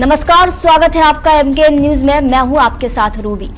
नमस्कार, स्वागत है आपका एमके न्यूज में। मैं हूं आपके साथ Ruby.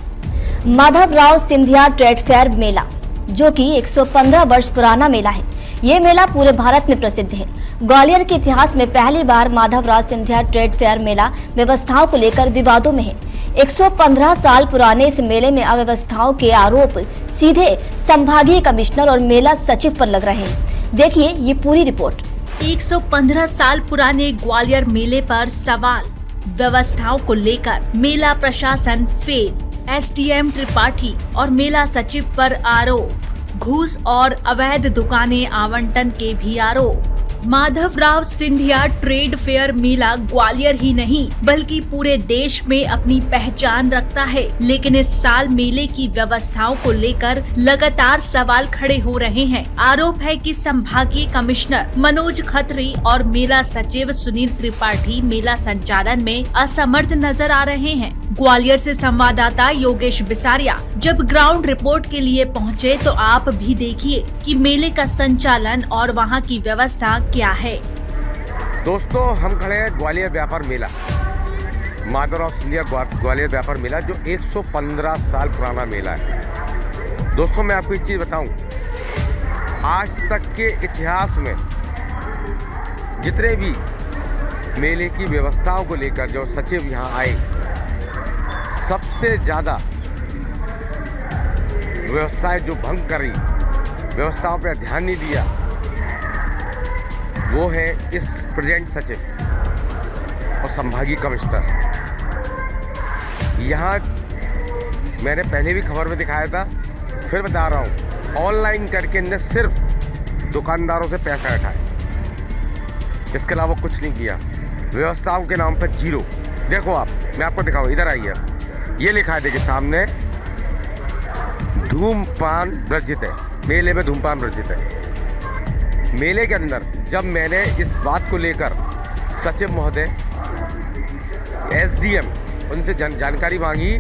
Madhavrao Scindia trade fair मेला, जो कि 115 वर्ष पुराना मेला है, ये मेला पूरे भारत में प्रसिद्ध है। ग्वालियर के इतिहास में पहली बार माधवराव सिंधिया ट्रेड फेयर मेला व्यवस्थाओं को लेकर विवादों में है। 115 साल पुराने इस मेले में अव्यवस्थाओं के आरोप सीधे संभागीय कमिश्नर और मेला सचिव पर लग रहे हैं। देखिए ये पूरी रिपोर्ट। 115 साल पुराने ग्वालियर मेले पर सवाल, व्यवस्थाओं को लेकर मेला प्रशासन फेल, एसडीएम त्रिपाठी और मेला सचिव पर आरोप, घूस और अवैध दुकानें आवंटन के भी आरोप। माधवराव सिंधिया ट्रेड फेयर मेला ग्वालियर ही नहीं बल्कि पूरे देश में अपनी पहचान रखता है, लेकिन इस साल मेले की व्यवस्थाओं को लेकर लगातार सवाल खड़े हो रहे हैं। आरोप है कि संभागीय कमिश्नर मनोज खत्री और मेला सचिव सुनील त्रिपाठी मेला संचालन में असमर्थ नजर आ रहे हैं। ग्वालियर से संवाददाता योगेश बिसारिया जब ग्राउंड रिपोर्ट के लिए पहुंचे तो आप भी देखिए कि मेले का संचालन और वहां की व्यवस्था क्या है। दोस्तों, हम खड़े हैं ग्वालियर व्यापार मेला, माधवराव सिंधिया ग्वालियर व्यापार मेला, जो 115 साल पुराना मेला है। दोस्तों, मैं आपको एक चीज़ बताऊं, आज तक के इतिहास में जितने भी मेले की व्यवस्थाओं को लेकर जो सचिव यहाँ आए, सबसे ज़्यादा व्यवस्थाएं जो भंग करी, व्यवस्थाओं पर ध्यान नहीं दिया, वो है इस प्रेजेंट सचिव और संभागीय कमिश्नर। यहाँ मैंने पहले भी खबर में दिखाया था, फिर बता रहा हूँ, ऑनलाइन करके इनने सिर्फ दुकानदारों से पैसा उठाया, इसके अलावा कुछ नहीं किया। व्यवस्थाओं के नाम पर जीरो। देखो आप, मैं आपको दिखाऊँ, इधर आइए। ये लिखा है, देखिए सामने, धूमपान वर्जित है। मेले में धूमपान वर्जित है। मेले के अंदर जब मैंने इस बात को लेकर सचिव महोदय, एसडीएम, उनसे जानकारी मांगी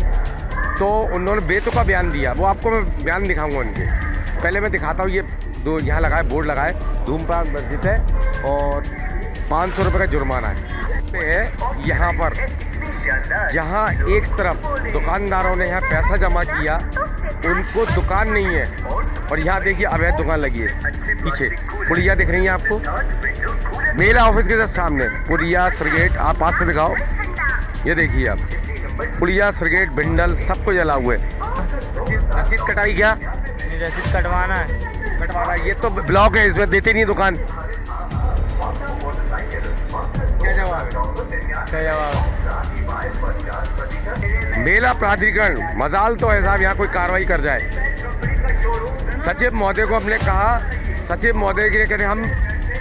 तो उन्होंने बेतुका बयान दिया। वो आपको मैं बयान दिखाऊंगा उनके। पहले मैं दिखाता हूँ। ये दो यहाँ लगाए, बोर्ड लगाए, धूमपान वर्जित है और 500 रुपये का जुर्माना है। यहाँ पर जहाँ एक तरफ दुकानदारों ने यहाँ पैसा जमा किया, उनको दुकान नहीं है, और यहाँ देखिए अवैध दुकान लगी है। पीछे पुलिया दिख रही है आपको, मेला ऑफिस के जस्ट सामने पुलिया सरगेट, आप पास से दिखाओ, ये देखिए आप, पुलिया सरगेट भिंडल सब कुछ जला हुए। रसीद कटाई क्या? रसीद कटवाना है। ये तो ब्लॉक है, इसमें देते नहीं दुकान। क्या जवाब? मेला प्राधिकरण, मजाल तो है साहब यहाँ कोई कार्रवाई कर जाए। सचिव महोदय को हमने कहा, सचिव महोदय के कहते हैं, हम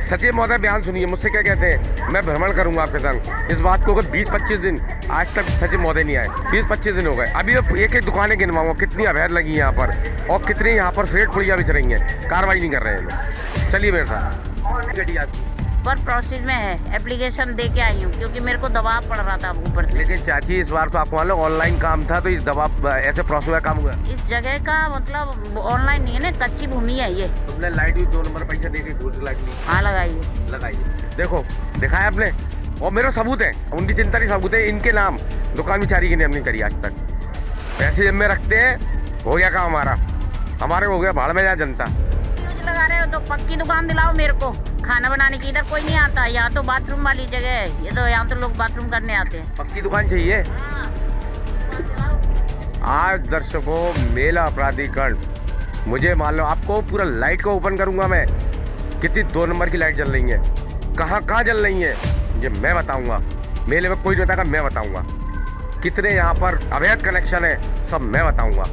सचिव महोदय बयान सुनिए, मुझसे क्या कहते हैं, मैं भ्रमण करूंगा आपके संग। इस बात को 20-25 दिन, आज तक सचिव महोदय नहीं आए, 20-25 दिन हो गए। अभी एक एक दुकानें गिनवाऊंगा कितनी अवैध लगी हैं यहाँ पर, और कितनी यहाँ पर सिगरेट पुड़िया बिच रही हैं, कार्रवाई नहीं कर रहे हैं। चलिए मेरे साथ। पर प्रोसेस में है, एप्लीकेशन दे के आई हूँ क्योंकि मेरे को दबाव पड़ रहा था ऊपर से। लेकिन चाची, इस बार तो आपको मालूम ऑनलाइन काम था, तो इस दबाव ऐसे प्रोसेस में काम हुआ। इस जगह का मतलब ऑनलाइन नहीं है ना, कच्ची भूमि है ये। तुमने लाइट भी 2 नंबर पैसा दे के घूस लाइट ली? हाँ, लगाइए। देखो, दिखाया आपने, और मेरे सबूत है, उनकी चिंता नहीं, सबूत है इनके नाम। दुकान बेचारी की नहीं करी आज तक। पैसे जब में रखते हैं, हो गया काम हमारे हो गया, भाड़ में जाए जनता। लगा रहे हो तो पक्की दुकान दिलाओ मेरे को। खाना बनाने की इधर कोई नहीं आता, यहाँ तो बाथरूम वाली जगह है, ये तो यहाँ तो लोग बाथरूम करने आते हैं। पक्की दुकान चाहिए। आज दर्शकों, मेला प्राधिकरण, मुझे मान लो आपको पूरा लाइट को ओपन करूंगा मैं, कितनी 2 नंबर की लाइट जल रही है, कहाँ जल रही है, ये मैं बताऊंगा। मेले में कोई नहीं बताएगा, मैं बताऊंगा। कितने यहाँ पर अवैध कनेक्शन है, सब मैं बताऊंगा।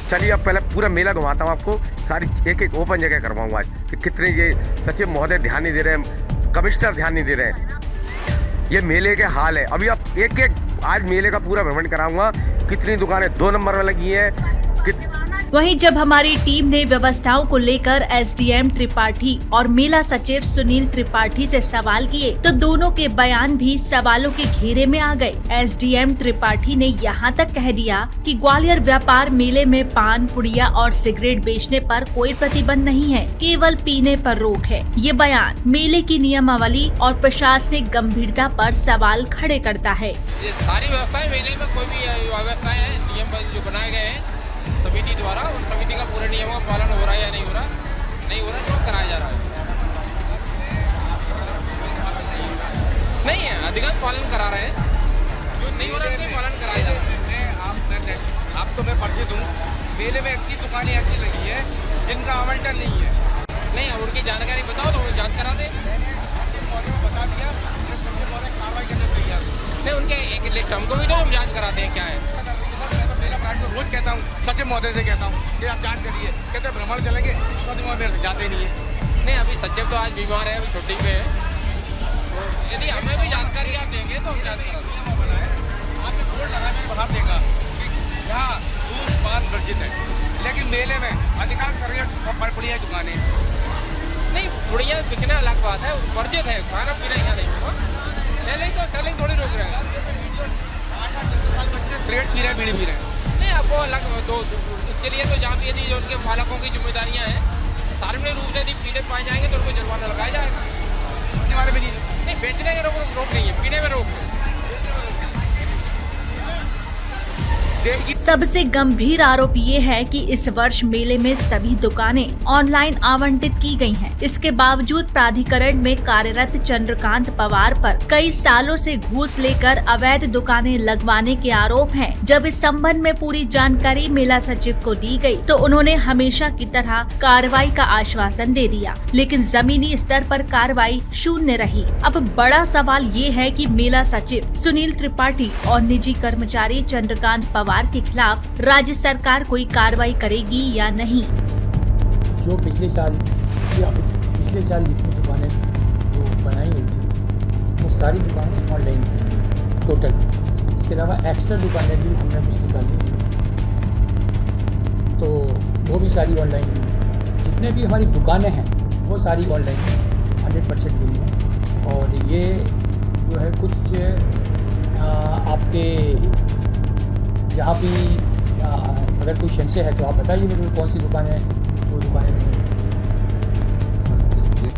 चलिए अब पहले पूरा मेला घुमाता हूँ आपको, सारी एक एक ओपन जगह करवाऊंगा आज, कि कितने ये सचिव महोदय ध्यान नहीं दे रहे हैं, कमिश्नर ध्यान नहीं दे रहे हैं। ये मेले के हाल है। अभी आप एक एक आज मेले का पूरा भ्रमण कराऊंगा, कितनी दुकानें 2 नंबर में लगी हैं। वहीं जब हमारी टीम ने व्यवस्थाओं को लेकर एसडीएम त्रिपाठी और मेला सचिव सुनील त्रिपाठी से सवाल किए तो दोनों के बयान भी सवालों के घेरे में आ गए। एसडीएम त्रिपाठी ने यहाँ तक कह दिया कि ग्वालियर व्यापार मेले में पान, पुड़िया और सिगरेट बेचने पर कोई प्रतिबंध नहीं है, केवल पीने पर रोक है। ये बयान मेले की नियमावली और प्रशासनिक गंभीरता पर सवाल खड़े करता है। ये सारी व्यवस्थाएं मेले में कोई भी व्यवस्थाएं हैं, नियम जो बनाए गए हैं समिति द्वारा, उन समिति का पूरे नियमों का पालन हो रहा है या नहीं हो रहा तो कराया जा रहा है। नहीं है, अधिकांश पालन करा रहे हैं, जो नहीं हो रहा है पालन कराया जा रहा है। आप तो मैं परिचित हूँ, मेले में इतनी दुकानें ऐसी लगी है जिनका आवंटन नहीं है। नहीं, अब उनकी जानकारी बताओ तो उन्हें जांच करा दे। बता दिया, कार्रवाई करने तैयार। नहीं, उनके एक लिस्ट हमको भी दो, हम जांच कराते हैं क्या है। मेरा कार्ड जो रोज कहता हूँ, सचिव महोदय से कहता हूँ कि आप जांच करिए, कहते भ्रमण चलेंगे, सचिव महोदय मेरे जाते नहीं है। नहीं, अभी सचिव तो आज बीमार है, अभी छुट्टी पे है, तो यदि हमें भी जानकारी आप देंगे तो हम जांच करा देंगे। आपने बोर्ड लगा मैं बता देगा कि यहाँ दूध पान वर्जित है, लेकिन मेले में अधिकांश बढ़िया दुकानें। नहीं, बढ़िया बिकना अलग बात है, वर्जित है, खाना पीना यहाँ नहीं होगा। सेलिंग थोड़ी रोक रहे हैं। बच्चे सिगरेट पी रहे हैं, बीड़ी पी रहे हैं। नहीं, आपको अलग तो इसके लिए तो जहाँ भी यदि जो उनके पालकों की जिम्मेदारियाँ हैं, सार्वजनिक रूप से यदि पीते पाए जाएंगे तो उनको जुर्माना लगाया जाएगा। अपने बारे में नहीं, बेचने के रोक नहीं है, पीने में रोक है। सबसे गंभीर आरोप ये है कि इस वर्ष मेले में सभी दुकानें ऑनलाइन आवंटित की गई हैं। इसके बावजूद प्राधिकरण में कार्यरत चंद्रकांत पवार पर कई सालों से घूस लेकर अवैध दुकानें लगवाने के आरोप हैं। जब इस संबंध में पूरी जानकारी मेला सचिव को दी गई तो उन्होंने हमेशा की तरह कार्रवाई का आश्वासन दे दिया, लेकिन जमीनी स्तर पर कार्रवाई शून्य रही। अब बड़ा सवाल ये है कि मेला सचिव सुनील त्रिपाठी और निजी कर्मचारी चंद्रकांत पवार के खिलाफ राज्य सरकार कोई कार्रवाई करेगी या नहीं। जो पिछले साल जितनी दुकानें जो बनाई हुई थी वो सारी दुकानें ऑनलाइन की टोटल। इसके अलावा एक्स्ट्रा दुकानें भी हमने कुछ निकाली थी, तो वो भी सारी ऑनलाइन हुई। जितने भी हमारी दुकानें हैं वो सारी ऑनलाइन 100% हुई हैं। और ये जो है कुछ आपके जहाँ भी अगर कोई संशय है तो आप बताइए मेरे को कौन सी दुकान है, वो दुकानें नहीं हैं।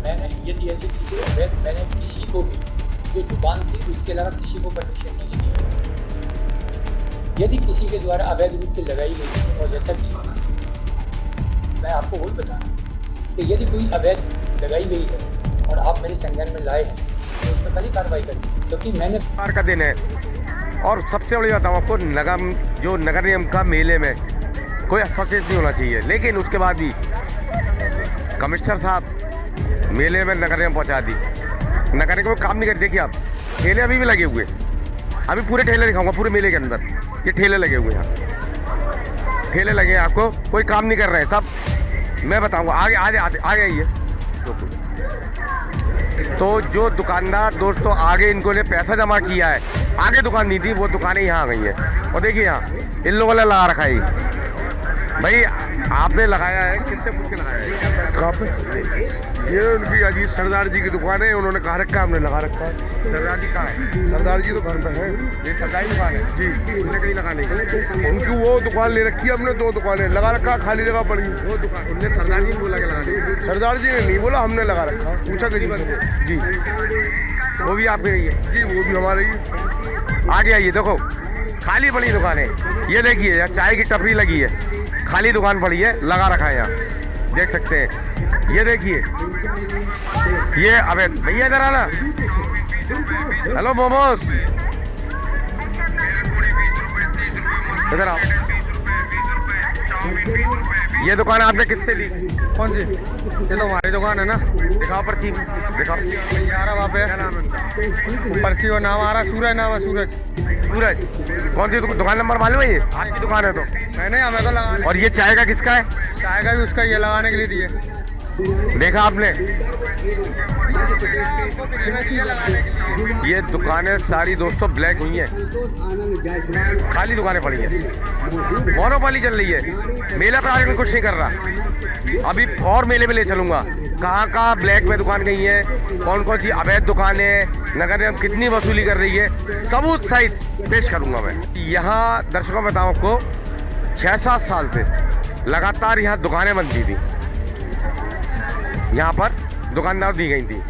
मैंने यदि ऐसी चीज़ें अवैध मैंने किसी को भी जो दुकान थी उसके अलावा किसी को परमिशन नहीं दी। यदि किसी के द्वारा अवैध रूप से लगाई गई है, और जैसा कि मैं आपको वही बता रहा हूँ कि यदि कोई अवैध लगाई गई है और आप मेरे संज्ञान में लाए हैं तो उसमें कड़ी कार्रवाई करें, क्योंकि मैंने सरकार का दिन है। और सबसे बड़ी बात आपको नगर निगम का मेले में कोई हस्तक्षेप नहीं होना चाहिए, लेकिन उसके बाद भी कमिश्नर साहब मेले में नगर निगम पहुंचा दी। नगर निगम काम नहीं कर। देखिए आप, ठेले अभी भी लगे हुए, अभी पूरे ठेले दिखाऊंगा पूरे मेले के अंदर। ये ठेले लगे हुए हैं, ठेले लगे हैं, आपको कोई काम नहीं कर रहे हैं सब। मैं बताऊंगा आगे आइए। तो जो दुकानदार दोस्तों आगे इनको ने पैसा जमा किया है, आगे दुकान नहीं थी, वो दुकानें यहाँ आ गई हैं। और देखिए यहाँ इन लोगों ने लगा रखा है। भाई आपने लगाया है, किससे पूछ के लगाया है? कहाँ पे? ये उनकी अजी सरदार जी की दुकान है, उन्होंने कहा रखा है, हमने लगा रखा है। सरदार जी कहाँ है? सरदार जी तो घर पे है। ये सरकारी दुकान है जी, उन्हें कहीं लगाने की। उनकी वो दुकान ले रखी है, हमने 2 दुकानें लगा रखा, खाली जगह पड़ी। वो दुकान उनने सरदार जी ने बोला के लगाने। सरदार जी ने नहीं बोला, हमने लगा रखा। पूछा कि जी वो भी आपके रही है जी, वो भी हमारे ही। आगे आइए, देखो खाली पड़ी दुकान है। ये देखिए यहाँ चाय की टपरी लगी है, खाली दुकान पड़ी है, लगा रखा है यहाँ, देख सकते हैं। ये देखिए ये अबे भैया इधर आना। हेलो मोमोज, इधर आओ। ये दुकान आपने किससे ली? कौन सी? ये तो हमारी दुकान है ना। दिखाओ पर्ची, दिखाओ। आ रहा वहाँ पे, क्या नाम है? पर्ची और नाम आ रहा, सूरज नाम है, सूरज। सूरज, कौन सी दुकान नंबर मालूम है? ये आपकी दुकान है तो? नहीं हमें तो लगाने। और ये चाय का किसका है? चाय का भी उसका ये लगाने के लिए दिए। देखा आपने, ये दुकानें सारी दोस्तों ब्लैक हुई हैं, खाली दुकानें पड़ी हैं, मोनोपोली चल रही है। मेला प्रशासन कुछ नहीं कर रहा। अभी और मेले में ले चलूंगा, कहाँ कहाँ ब्लैक में दुकान गई है, कौन कौन सी अवैध दुकानें हैं, नगर निगम कितनी वसूली कर रही है, सबूत सहित पेश करूंगा मैं। यहाँ दर्शकों में बताऊँ आपको, 6-7 साल से लगातार यहाँ दुकानें बनती थी, यहाँ पर दुकानदार दी गई थी।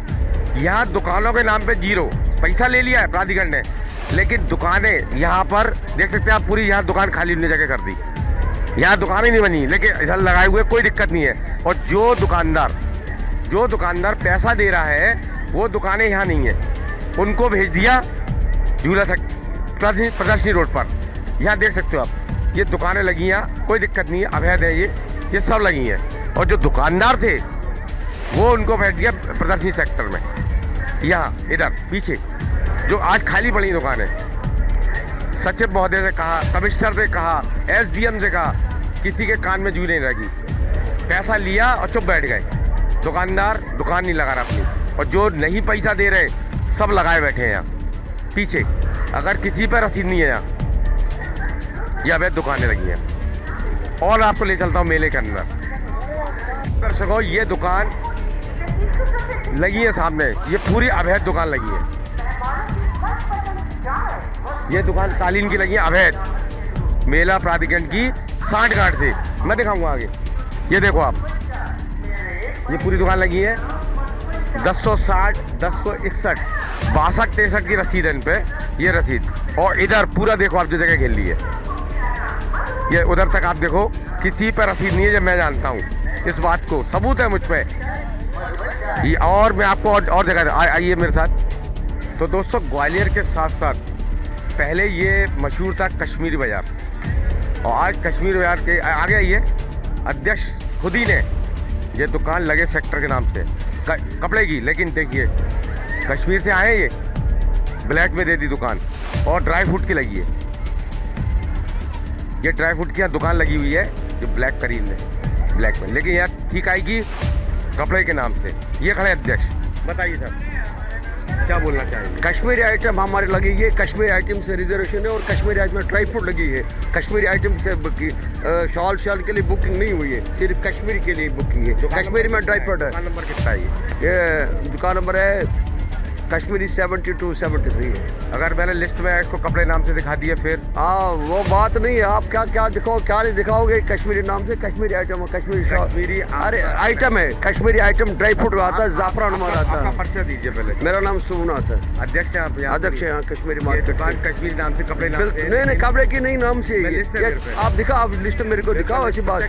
यहाँ दुकानों के नाम पे 0 पैसा ले लिया है प्राधिकरण ने, लेकिन दुकानें यहाँ पर देख सकते हैं आप, पूरी यहाँ दुकान खाली होने जगह कर दी। यहाँ दुकान ही नहीं बनी, लेकिन इधर लगाए हुए कोई दिक्कत नहीं है। और जो दुकानदार पैसा दे रहा है वो दुकानें यहाँ नहीं है, उनको भेज दिया झूला प्रदर्शनी रोड पर। यहाँ देख सकते हो आप, ये दुकानें लगी हैं, कोई दिक्कत नहीं है, अवैध है ये सब लगी हैं। और जो दुकानदार थे वो उनको भेज दिया प्रदर्शनी सेक्टर में, यहाँ इधर पीछे जो आज खाली पड़ी दुकान है। सचिव महोदय से कहा, कमिश्नर से कहा, SDM से कहा, किसी के कान में जू नहीं लगी। पैसा लिया और चुप बैठ गए। दुकानदार दुकान नहीं लगा रहा अपनी, और जो नहीं पैसा दे रहे सब लगाए बैठे हैं यहाँ पीछे। अगर किसी पर रसीद नहीं है यहाँ, ये अवैध दुकानें लगी हैं। और आपको ले चलता हूँ मेले के अंदर। दर्शकों, ये दुकान लगी है सामने, ये पूरी अवैध दुकान लगी है। ये दुकान कालीन की लगी है अवैध, मेला प्राधिकरण की सांठगांठ से। मैं दिखाऊंगा आगे, ये देखो आप, ये पूरी दुकान लगी है। 1060, 1061, 62, 63 की रसीद है इन पे, ये रसीद। और इधर पूरा देखो आप, जो जगह घेर ली है, ये उधर तक आप देखो, किसी पर रसीद नहीं है। जब मैं जानता हूँ इस बात को, सबूत है मुझ पे। ये और मैं आपको और जगह, आइए मेरे साथ। तो दोस्तों, ग्वालियर के साथ साथ पहले ये मशहूर था कश्मीरी बाजार, और आज कश्मीरी बाजार के आगे आइए, अध्यक्ष खुद ही ने ये दुकान लगे सेक्टर के नाम से कपड़े की, लेकिन देखिए कश्मीर से आए, ये ब्लैक में दे दी दुकान। और ड्राई फ्रूट की लगी है, ये ड्राई फ्रूट की दुकान लगी हुई है, जो ब्लैक करीन है, ब्लैक में, लेकिन यार ठीक आएगी कपड़े के नाम से। ये खड़े अध्यक्ष, बताइए सर क्या बोलना चाहेंगे? कश्मीरी आइटम हमारे लगी है, कश्मीरी आइटम से रिजर्वेशन है, और कश्मीरी आइटम में ड्राई फ्रूट लगी है। कश्मीरी आइटम से शॉल के लिए बुकिंग नहीं हुई है, सिर्फ कश्मीरी के लिए बुकिंग है। कश्मीरी में ड्राई फ्रूट है। दुकान नंबर कितना है ये दुकान नंबर है कश्मीरी 72, 73 है। अगर मैंने लिस्ट में इसको कपड़े नाम से दिखा दिए फिर? हाँ, वो बात नहीं है। आप क्या दिखाओ, क्या नहीं दिखाओगे? कश्मीरी नाम से कश्मीरी आइटम, कश्मीरी कश्मीरी अरे आइटम है, कश्मीरी आइटम ड्राई फ्रूट आता है, जाफरान हमारा आता है। परिचय दीजिए पहले। मेरा नाम सोमनाथ है, अध्यक्ष है आप? अध्यक्ष है कश्मीरी मार्केट। दुकान कश्मीरी नाम से, कपड़े नाम से? नहीं, कपड़े की नहीं, नाम से। आप दिखाओ, आप लिस्ट मेरे को दिखाओ। ऐसी बात,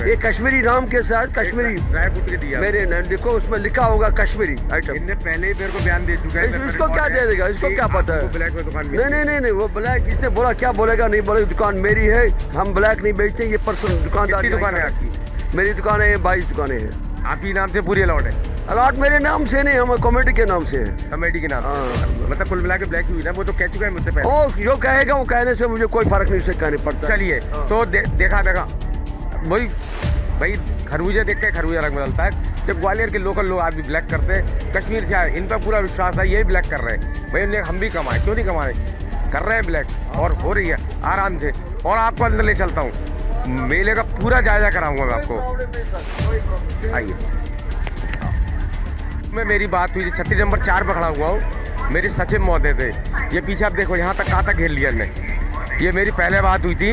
ये कश्मीरी नाम के साथ कश्मीरी ड्राई फ्रूट के दिया मेरे, देखो उसमें लिखा होगा कश्मीरी आइटम। इनने पहले ही मेरे को बयान दे चुका है। इसको क्या दे देगा, इसको क्या पता है? ब्लैक में दुकान नहीं, वो ब्लैक, इसने बोला, क्या बोलेगा? नहीं बोलेगा, दुकान मेरी है, हम ब्लैक नहीं बेचते। ये पर्सन दुकानदार की दुकान है आपकी? मेरी दुकान है, 22 दुकानें हैं। आपकी नाम से पूरी अलॉट है? अलॉट मेरे नाम से नहीं, हम कमेटी के नाम से है। कमेटी के नाम से? मतलब कुल मिला के ब्लैक हुई ना, वो तो कह चुका है मुझसे पहले। ओ, जो कहेगा वो कहने से मुझे कोई फर्क नहीं, उससे कहने पड़ता। चलिए, तो देखा वही भाई, खरबूजा देख के खरबूजा रंग बदलता है। जब ग्वालियर के लोकल लोग आदमी ब्लैक करते हैं, कश्मीर से आए, इन पर पूरा विश्वास है, ये ब्लैक कर रहे हैं भाई, हम भी कमाए, क्यों नहीं कमाए? कर रहे हैं ब्लैक, और हो रही है आराम से। और आपको अंदर ले चलता हूँ, मेले का पूरा जायजा कराऊंगा मैं आपको। आइए, मैं मेरी बात हुई, छतरी नंबर 4 पर खड़ा हुआ हूँ, मेरे सचिव महोदय थे। ये पीछे आप देखो, यहाँ तक कहाँ तक घेर लिया इनने। ये मेरी पहले बात हुई थी,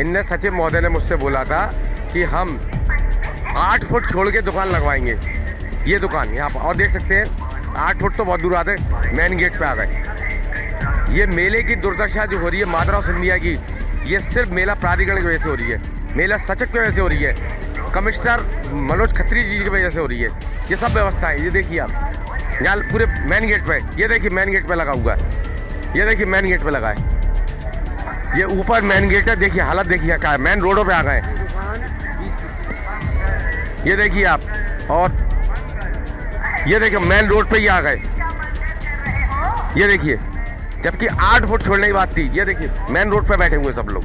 इनने सचिव महोदय ने मुझसे बोला था कि हम 8 फुट छोड़ के दुकान लगवाएंगे। ये दुकान यहाँ पर, और देख सकते हैं 8 फुट तो बहुत दूर आते, मेन गेट पे आ गए। ये मेले की दुर्दशा जो हो रही है माधवराव सिंधिया की, ये सिर्फ मेला प्राधिकरण की वजह से हो रही है, मेला सचक की वजह से हो रही है, कमिश्नर मनोज खत्री जी की वजह से हो रही है। ये सब व्यवस्थाएं, ये देखिए आप, यहाँ पूरे मेन गेट पे, ये देखिए मेन गेट पे लगा हुआ है, ये देखिए मेन गेट पे लगा है, ये ऊपर मेन गेट है। देखिए हालत देखिए क्या है, मेन रोडों पे आ गए, ये देखिए आप। और ये देखिए मेन रोड पे ही आ गए, ये देखिए, जबकि 8 फुट छोड़ने की बात थी। ये देखिए मेन रोड पे बैठे हुए सब लोग,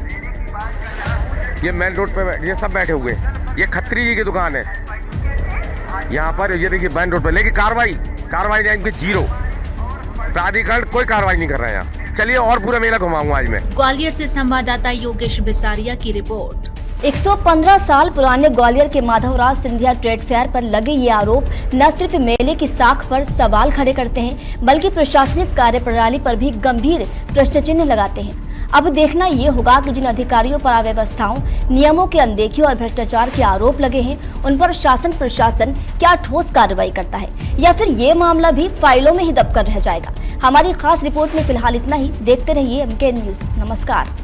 ये मेन रोड पे ये सब बैठे हुए। ये खत्री जी की दुकान है, यहाँ पर ये देखिए बैन रोड पर, लेकिन कार्रवाई टाइम के जीरो, प्राधिकरण कोई कार्रवाई नहीं कर रहा है यहाँ। चलिए और पूरा मेला घुमाऊंगा आज मैं। ग्वालियर से संवाददाता योगेश बिसारिया की रिपोर्ट। 115 साल पुराने ग्वालियर के माधवराव सिंधिया ट्रेड फेयर पर लगे ये आरोप न सिर्फ मेले की साख पर सवाल खड़े करते हैं, बल्कि प्रशासनिक कार्यप्रणाली पर भी गंभीर प्रश्न चिन्ह लगाते हैं। अब देखना ये होगा कि जिन अधिकारियों पर अव्यवस्थाओं, नियमों की अनदेखी और भ्रष्टाचार के आरोप लगे हैं, उन पर शासन प्रशासन क्या ठोस कार्रवाई करता है, या फिर ये मामला भी फाइलों में ही दबकर रह जाएगा। हमारी खास रिपोर्ट में फिलहाल इतना ही। देखते रहिए MK न्यूज़। नमस्कार।